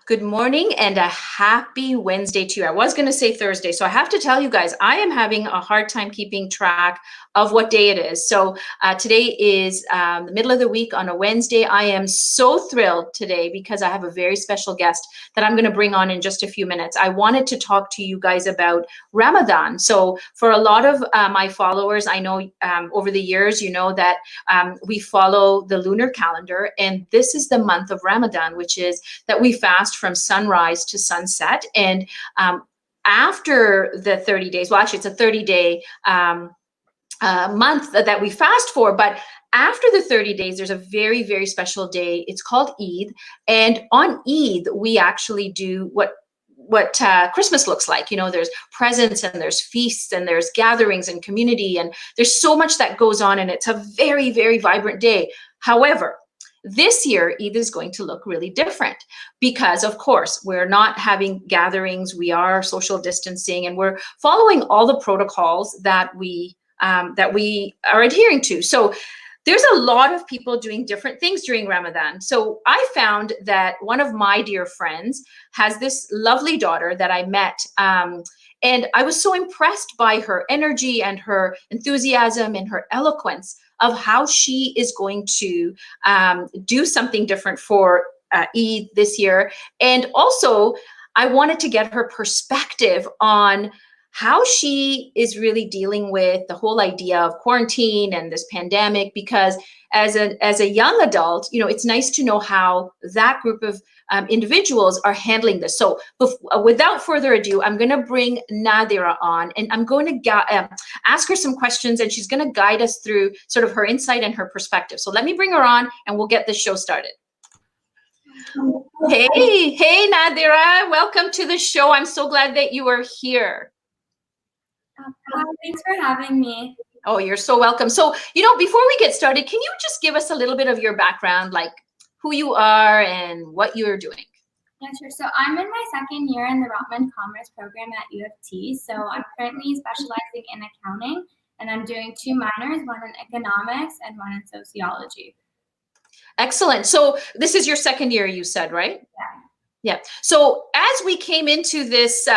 Good morning and a happy Wednesday to you. I was going to say Thursday, so I have to tell you guys, I am having a hard time keeping track of what day it is. So today is the middle of the week on a Wednesday. I am so thrilled today because I have a very special guest that I'm going to bring on in just a few minutes. I wanted to talk to you guys about Ramadan. So for a lot of my followers, I know over the years, you know that we follow the lunar calendar, and this is the month of Ramadan, which is that we fast from sunrise to sunset. And after the 30 days, well, actually it's a 30-day month that we fast for, but after the 30 days, there's a very, very special day. It's called Eid. And on Eid, we actually do what Christmas looks like. You know, there's presents and there's feasts and there's gatherings and community, and there's so much that goes on, and it's a very, very vibrant day. However, this year, Eid is going to look really different because, of course, we're not having gatherings, we are social distancing, and we're following all the protocols that we are adhering to. So there's a lot of people doing different things during Ramadan. So I found that one of my dear friends has this lovely daughter that I met, and I was so impressed by her energy and her enthusiasm and her eloquence of how she is going to do something different for Eid this year. And also, I wanted to get her perspective on how she is really dealing with the whole idea of quarantine and this pandemic, because as a young adult, you know, it's nice to know how that group of individuals are handling this. So without further ado, I'm going to bring Nadira on, and I'm going to ask her some questions, and she's going to guide us through sort of her insight and her perspective. So let me bring her on, and we'll get this show started. Hey, Nadira, welcome to the show. I'm so glad that you are here. Thanks for having me. Oh, you're so welcome. So, you know, before we get started, can you just give us a little bit of your background, like who you are and what you're doing? Yeah, sure. So I'm in my second year in the Ramadhan Commerce program at U of T. So I'm currently specializing in accounting, and I'm doing 2 minors, one in economics and one in sociology. Excellent. So this is your second year, you said, right? Yeah. Yeah. So as we came into this,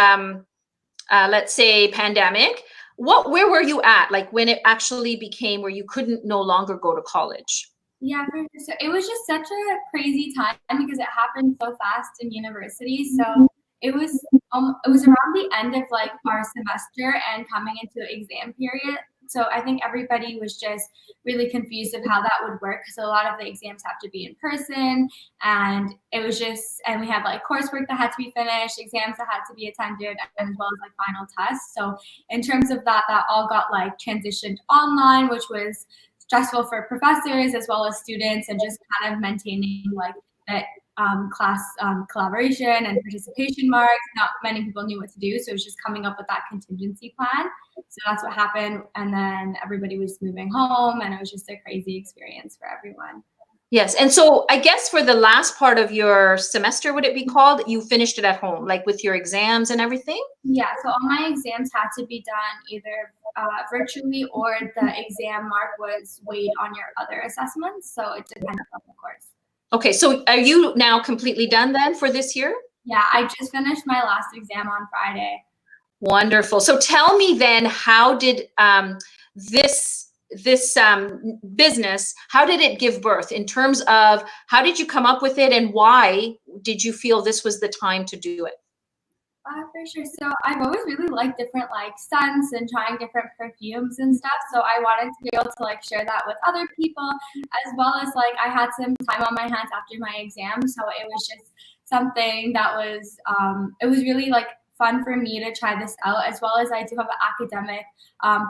let's say, pandemic, where were you at, like when it actually became where you couldn't no longer go to college? Yeah, for sure. So it was just such a crazy time because it happened so fast in university. So it was around the end of like our semester and coming into exam period. So I think everybody was just really confused of how that would work, because a lot of the exams have to be in person, and it was just, and we had like coursework that had to be finished, exams that had to be attended, and as well as like final tests. So in terms of that all got like transitioned online, which was stressful for professors as well as students, and just kind of maintaining like that class collaboration and participation marks. Not many people knew what to do, so it was just coming up with that contingency plan. So that's what happened, and then everybody was moving home, and it was just a crazy experience for everyone. Yes, and so I guess for the last part of your semester, would it be called, you finished it at home, like with your exams and everything? Yeah, so all my exams had to be done either virtually, or the exam mark was weighed on your other assessments, so it depended on the course. Okay, so are you now completely done then for this year? Yeah, I just finished my last exam on Friday. Wonderful. So tell me then, how did this business, how did it give birth in terms of how did you come up with it, and why did you feel this was the time to do it? For sure. So I've always really liked different like scents and trying different perfumes and stuff. So I wanted to be able to like share that with other people, as well as like I had some time on my hands after my exam. So it was just something that was, it was really like fun for me to try this out, as well as I do have an academic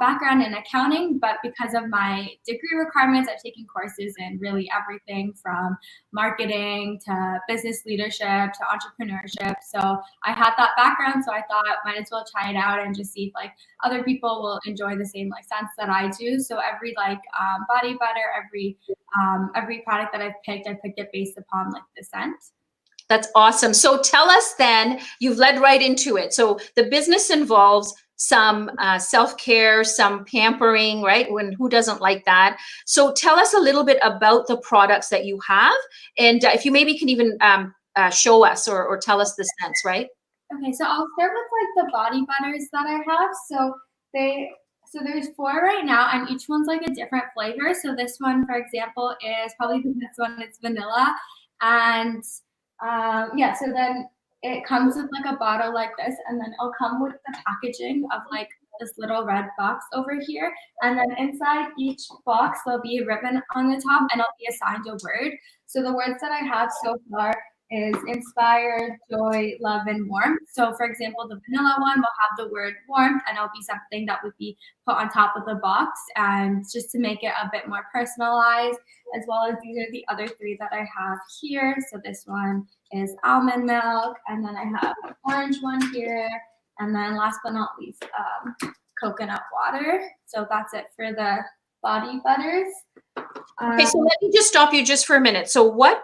background in accounting, but because of my degree requirements, I've taken courses in really everything from marketing to business leadership to entrepreneurship. So I had that background, so I thought might as well try it out and just see if like other people will enjoy the same like scents that I do. So every like body butter, every product that I picked it based upon like the scent. That's awesome. So tell us then, you've led right into it. So the business involves some self-care, some pampering, right? Who doesn't like that? So tell us a little bit about the products that you have. And if you maybe can even show us or tell us the scents, right? Okay, so I'll start with like the body butters that I have. So there's 4 right now, and each one's like a different flavor. So this one, for example, is probably the best one. It's vanilla, and yeah. So then it comes with like a bottle like this, and then it'll come with the packaging of like this little red box over here, and then inside each box there'll be a ribbon on the top, and it'll be assigned a word. So the words that I have so far is inspired, joy, love, and warmth. So for example, the vanilla one will have the word warmth, and it'll be something that would be put on top of the box, and just to make it a bit more personalized, as well as these are the other 3 that I have here. So this one is almond milk, and then I have an orange one here, and then last but not least, coconut water. So that's it for the body butters. Okay, so let me just stop you just for a minute. So what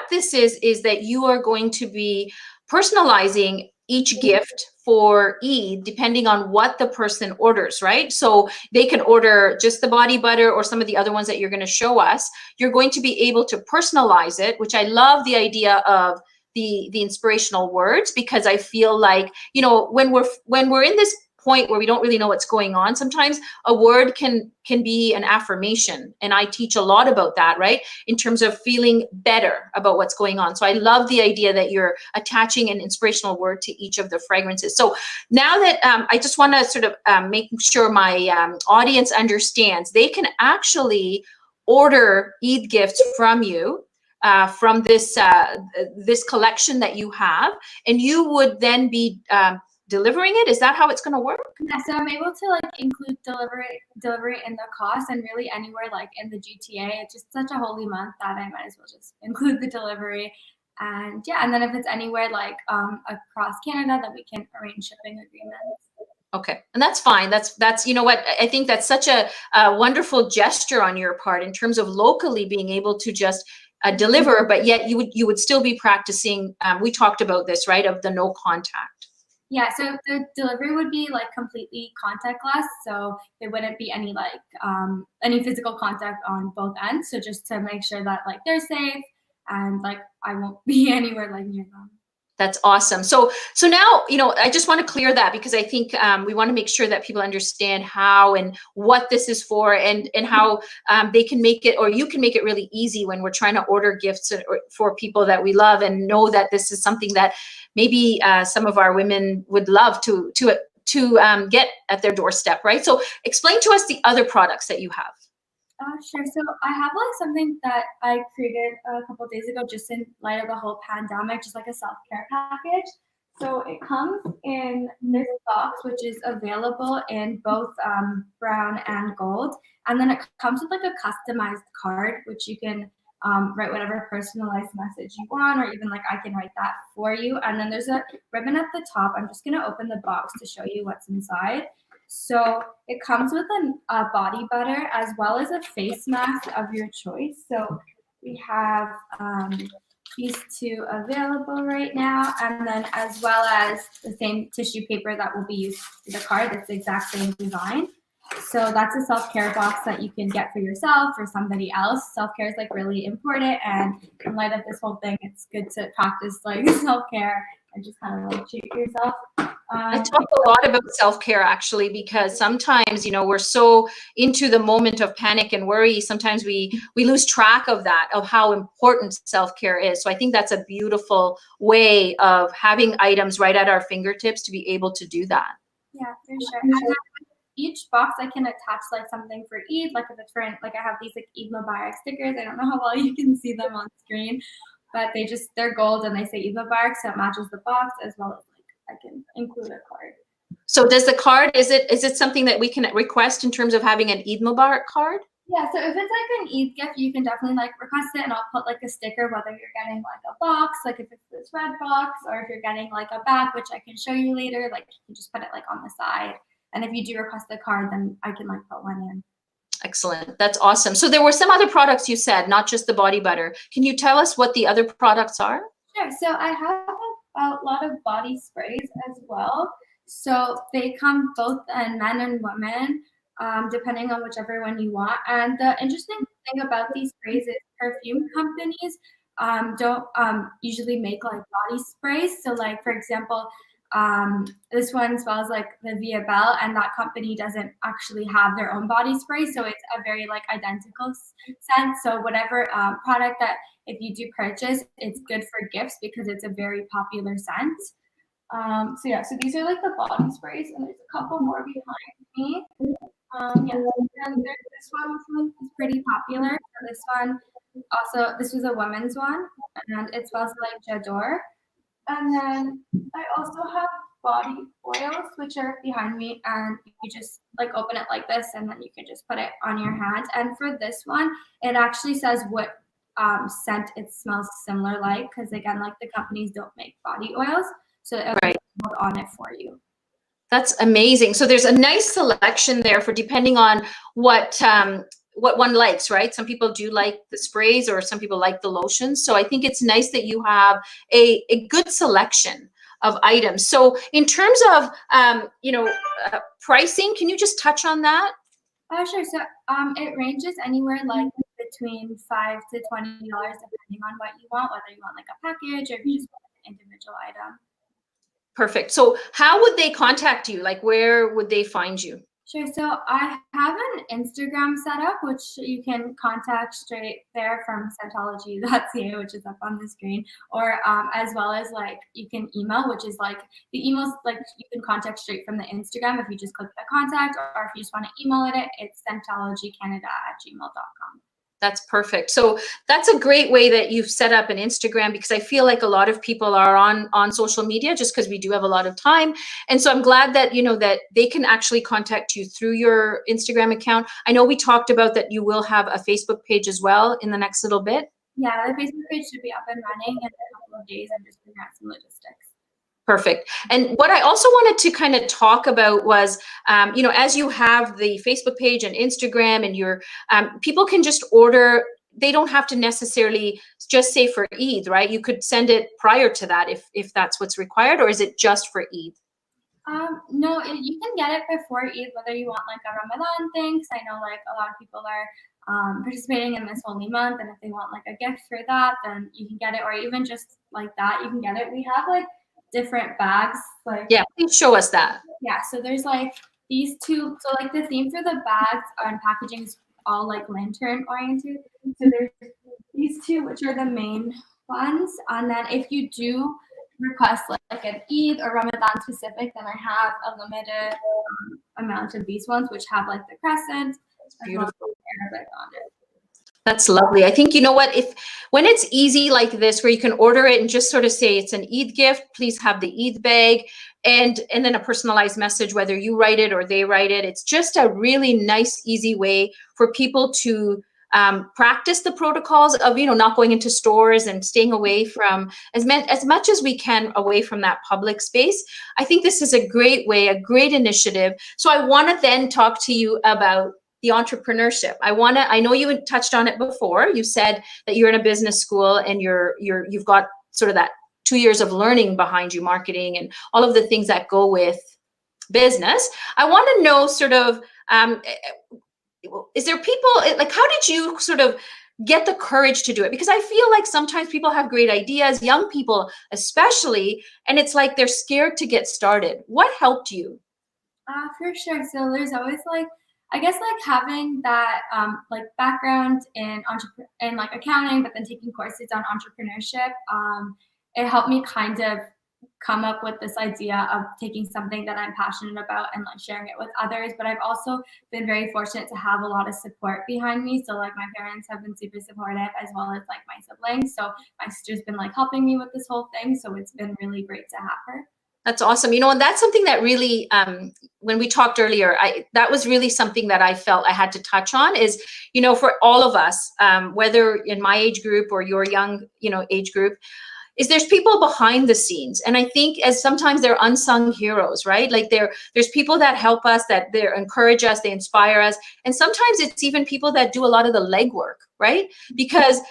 this is that you are going to be personalizing each gift for Eid depending on what the person orders, right? So they can order just the body butter or some of the other ones that you're going to show us. You're going to be able to personalize it, which I love the idea of the inspirational words, because I feel like, you know, when we're in this point where we don't really know what's going on, sometimes a word can be an affirmation, and I teach a lot about that, right, in terms of feeling better about what's going on. So I love the idea that you're attaching an inspirational word to each of the fragrances. So now that I just want to sort of make sure my audience understands, they can actually order Eid gifts from you, from this collection that you have, and you would then be delivering it. Is that how it's going to work? Yeah, so I'm able to like include delivery in the cost, and really anywhere like in the GTA. It's just such a holy month that I might as well just include the delivery. And yeah, and then if it's anywhere like across Canada, then we can arrange shipping agreements. Okay, and that's fine. That's you know what, I think that's such a wonderful gesture on your part in terms of locally being able to just deliver, but yet you would still be practicing. We talked about this, right, of the no contact. Yeah, so the delivery would be like completely contactless, so there wouldn't be any like any physical contact on both ends. So just to make sure that like they're safe and like I won't be anywhere like near them. That's awesome. So now, you know, I just want to clear that, because I think we want to make sure that people understand how and what this is for, and how they can make it, or you can make it really easy when we're trying to order gifts for people that we love, and know that this is something that maybe some of our women would love to get at their doorstep, right? So explain to us the other products that you have. Sure. So I have like something that I created a couple of days ago, just in light of the whole pandemic, just like a self-care package. So it comes in this box, which is available in both brown and gold. And then it comes with like a customized card, which you can write whatever personalized message you want, or even like I can write that for you. And then there's a ribbon at the top. I'm just going to open the box to show you what's inside. So it comes with a body butter as well as a face mask of your choice. So we have these 2 available right now, and then as well as the same tissue paper that will be used for the card. It's the exact same design. So that's a self-care box that you can get for yourself or somebody else. Self-care is like really important, and in light of this whole thing, it's good to practice like self-care and just kind of like treat yourself. I talk a lot about self-care, actually, because sometimes, you know, we're so into the moment of panic and worry. Sometimes we lose track of that, of how important self-care is. So I think that's a beautiful way of having items right at our fingertips to be able to do that. Yeah, for sure. And then each box I can attach like something for Eid, like if it's for like I have these like Eid Mubarak stickers. I don't know how well you can see them on screen, but they're gold and they say Eid Mubarak, so it matches the box, as well as I can include a card. So does the card, is it something that we can request in terms of having an Eid Mubarak card? Yeah, so if it's like an Eid gift, you can definitely like request it, and I'll put like a sticker, whether you're getting like a box, like if it's this red box, or if you're getting like a bag, which I can show you later, like you can just put it like on the side. And if you do request a card, then I can like put one in. Excellent. That's awesome. So there were some other products you said, not just the body butter. Can you tell us what the other products are? Sure. So I have a lot of body sprays as well. So they come both in men and women, depending on whichever one you want. And the interesting thing about these sprays is perfume companies don't usually make like body sprays. So like, for example, this one smells like the Via Bell, and that company doesn't actually have their own body spray. So it's a very like identical scent. So whatever product that if you do purchase, it's good for gifts because it's a very popular scent. So yeah, so these are like the body sprays, and there's a couple more behind me. Yeah, and there's this one is pretty popular. So this one also, this was a women's one, and it smells like J'adore. And then I also have body oils, which are behind me, and you just like open it like this, and then you can just put it on your hand. And for this one, it actually says what scent it smells similar like, because again, like the companies don't make body oils, so it'll be on it for you. That's amazing. So there's a nice selection there for depending on what one likes, right? Some people do like the sprays, or some people like the lotions. So I think it's nice that you have a good selection of items. So in terms of pricing, can you just touch on that? Sure. So it ranges anywhere like between $5 to $20 depending on what you want, whether you want like a package or if you just want an individual item. Perfect. So how would they contact you? Like, where would they find you? Sure. So I have an Instagram set up, which you can contact straight there from Scentology.ca, which is up on the screen, or as well as like you can email, which is like the emails, like you can contact straight from the Instagram if you just click the contact, or if you just want to email it's scentologycanada@gmail.com. That's perfect. So that's a great way that you've set up an Instagram, because I feel like a lot of people are on social media just because we do have a lot of time. And so I'm glad that, that they can actually contact you through your Instagram account. I know we talked about that you will have a Facebook page as well in the next little bit. Yeah, the Facebook page should be up and running in a couple of days. I'm just figuring out some logistics. Perfect. And what I also wanted to kind of talk about was, as you have the Facebook page and Instagram, and your people can just order. They don't have to necessarily just say for Eid, right? You could send it prior to that if that's what's required, or is it just for Eid? No, you can get it before Eid, whether you want like a Ramadan thing. 'Cause I know like a lot of people are participating in this holy month, and if they want like a gift for that, then you can get it, or even just like that, you can get it. We have like different bags, like, yeah, please show us that. Yeah, so there's like these two, so like the theme for the bags and packaging is all like lantern oriented. So there's these two, which are the main ones, and then if you do request like an Eid or Ramadan specific, then I have a limited amount of these ones, which have like the crescent. It's beautiful. Arabic on it. That's lovely. I think, when it's easy like this, where you can order it and just sort of say it's an Eid gift, please have the Eid bag, and then a personalized message, whether you write it or they write it. It's just a really nice, easy way for people to practice the protocols of, not going into stores and staying away from as much as we can away from that public space. I think this is a great way, a great initiative. So I want to then talk to you about the entrepreneurship. I know you touched on it before. You said that you're in a business school and you've got sort of that 2 years of learning behind you, marketing and all of the things that go with business. I want to know sort of, is there people, like, how did you sort of get the courage to do it? Because I feel like sometimes people have great ideas, young people especially, and it's like they're scared to get started. What helped you? For sure. So there's always like, I guess like having that like background in like accounting, but then taking courses on entrepreneurship, it helped me kind of come up with this idea of taking something that I'm passionate about and like sharing it with others. But I've also been very fortunate to have a lot of support behind me. So like my parents have been super supportive, as well as like my siblings. So my sister's been like helping me with this whole thing. So it's been really great to have her. That's awesome. And that's something that really, when we talked earlier, that was really something that I felt I had to touch on is, for all of us, whether in my age group or your young, age group, is there's people behind the scenes. And I think as sometimes they're unsung heroes, right? Like there's people that help us, that they encourage us, they inspire us. And sometimes it's even people that do a lot of the legwork, right? Because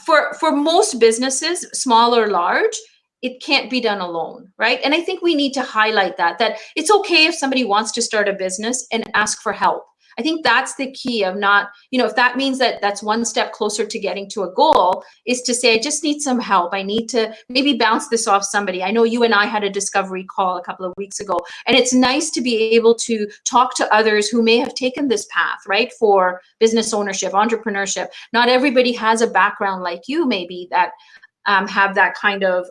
for most businesses, small or large, it can't be done alone, right? And I think we need to highlight that it's okay if somebody wants to start a business and ask for help. I think that's the key of not, if that means that that's one step closer to getting to a goal, is to say, I just need some help. I need to maybe bounce this off somebody. I know you and I had a discovery call a couple of weeks ago, and it's nice to be able to talk to others who may have taken this path, right, for business ownership, entrepreneurship. Not everybody has a background like you, maybe, that have that kind of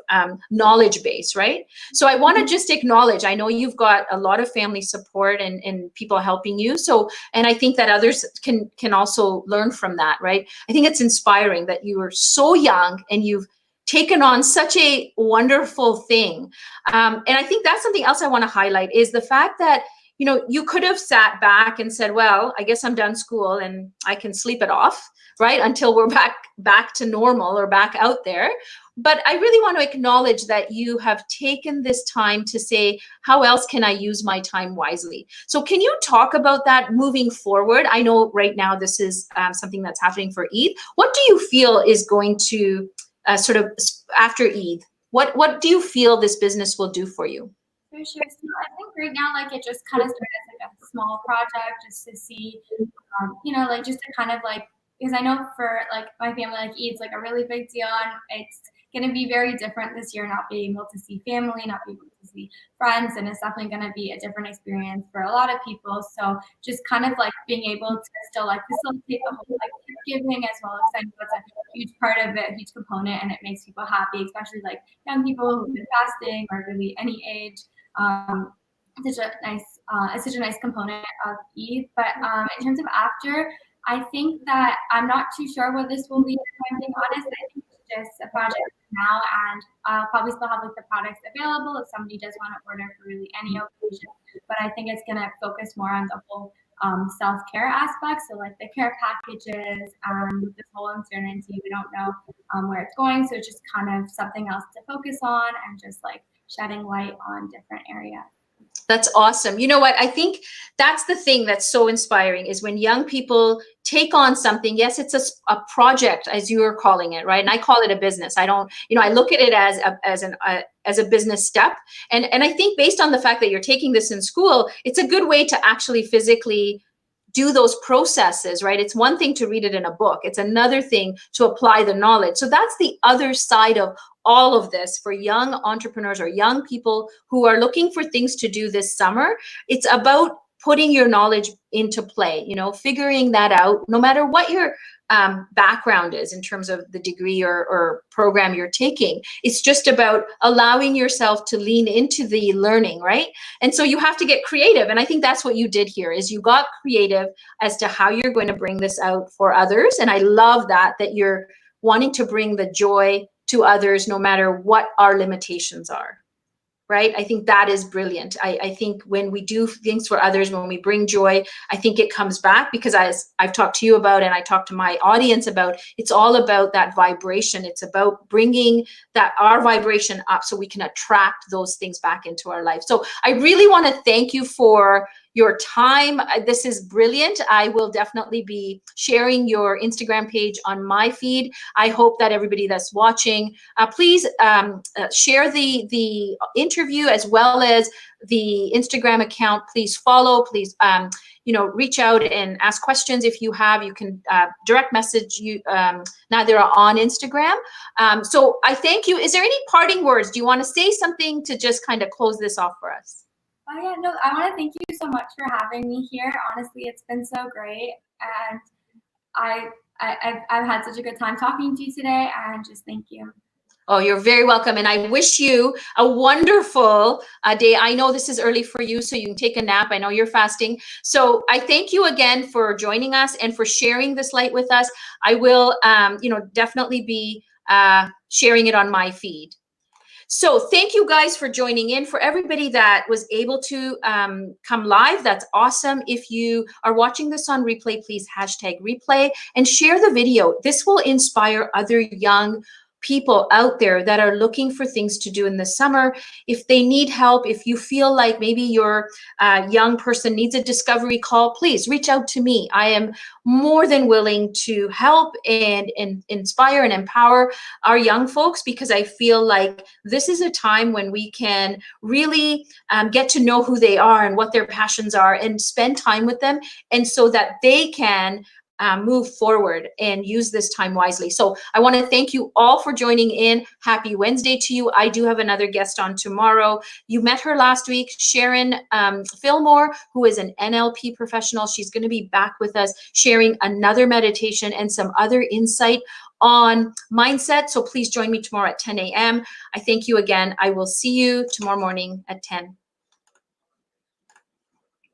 knowledge base, right? So I want to just acknowledge, I know you've got a lot of family support and people helping you. So, and I think that others can also learn from that, right? I think it's inspiring that you are so young and you've taken on such a wonderful thing. And I think that's something else I want to highlight, is the fact that, you could have sat back and said, well, I guess I'm done school and I can sleep it off, right, until we're back to normal or back out there. But I really want to acknowledge that you have taken this time to say, how else can I use my time wisely? So can you talk about that moving forward? I know right now this is something that's happening for Eid. What do you feel is going to sort of after Eid? What do you feel this business will do for you? For sure. So I think right now, like, it just kind of started as like a small project just to see, like, just to kind of like, because I know for like my family, like, Eid's like a really big deal, and it's going to be very different this year, not being able to see family, not being able to see friends, and it's definitely going to be a different experience for a lot of people. So just kind of like being able to still like facilitate the whole like gift giving, as well as I know it's a huge part of it, a huge component, and it makes people happy, especially like young people who've been fasting, or really any age. Such a nice component of Eid. But in terms of after, I think that I'm not too sure what this will lead to. If I'm being honest, I think it's just a project now, and I'll probably still have like the products available if somebody does want to order for really any occasion. But I think it's gonna focus more on the whole self-care aspect. So like the care packages, this whole uncertainty, we don't know where it's going. So it's just kind of something else to focus on, and just like shedding light on different areas. That's awesome. You know what? I think that's the thing that's so inspiring, is when young people take on something. Yes, it's a project, as you are calling it, right? And I call it a business. I don't, I look at it as a business step. And I think based on the fact that you're taking this in school, it's a good way to actually physically do those processes, right? It's one thing to read it in a book. It's another thing to apply the knowledge. So that's the other side of all of this for young entrepreneurs or young people who are looking for things to do this summer. It's about putting your knowledge into play, figuring that out, no matter what your background is in terms of the degree or program you're taking. It's just about allowing yourself to lean into the learning, right? And so you have to get creative. And I think that's what you did here, is you got creative as to how you're going to bring this out for others. And I love that you're wanting to bring the joy to others, no matter what our limitations are. Right? I think that is brilliant. I think when we do things for others, when we bring joy, I think it comes back, because as I've talked to you about, and I talk to my audience about, it's all about that vibration. It's about bringing our vibration up so we can attract those things back into our life. So I really want to thank you for your time. This is brilliant. I will definitely be sharing your Instagram page on my feed. I hope that everybody that's watching, please share the interview as well as the Instagram account. Please follow. Please, reach out and ask questions if you have. You can direct message you. Now they're on Instagram. So I thank you. Is there any parting words? Do you want to say something to just kind of close this off for us? Oh yeah, no, I want to thank you so much for having me here. Honestly, it's been so great, and I've had such a good time talking to you today, and just thank you. Oh, you're very welcome. And I wish you a wonderful day. I know this is early for you, so you can take a nap. I know you're fasting. So I thank you again for joining us and for sharing this light with us. I will, definitely be sharing it on my feed. So thank you guys for joining in. For everybody that was able to come live, that's awesome. If you are watching this on replay, please hashtag replay and share the video. This will inspire other young people out there that are looking for things to do in the summer. If they need help, if you feel like maybe your young person needs a discovery call, please reach out to me. I am more than willing to help and inspire and empower our young folks, because I feel like this is a time when we can really get to know who they are and what their passions are, and spend time with them, and so that they can move forward and use this time wisely. So I want to thank you all for joining in. Happy Wednesday to you. I do have another guest on tomorrow. You met her last week, Sharon Fillmore, who is an NLP professional. She's going to be back with us sharing another meditation and some other insight on mindset. So please join me tomorrow at 10 a.m. I thank you again. I will see you tomorrow morning at 10.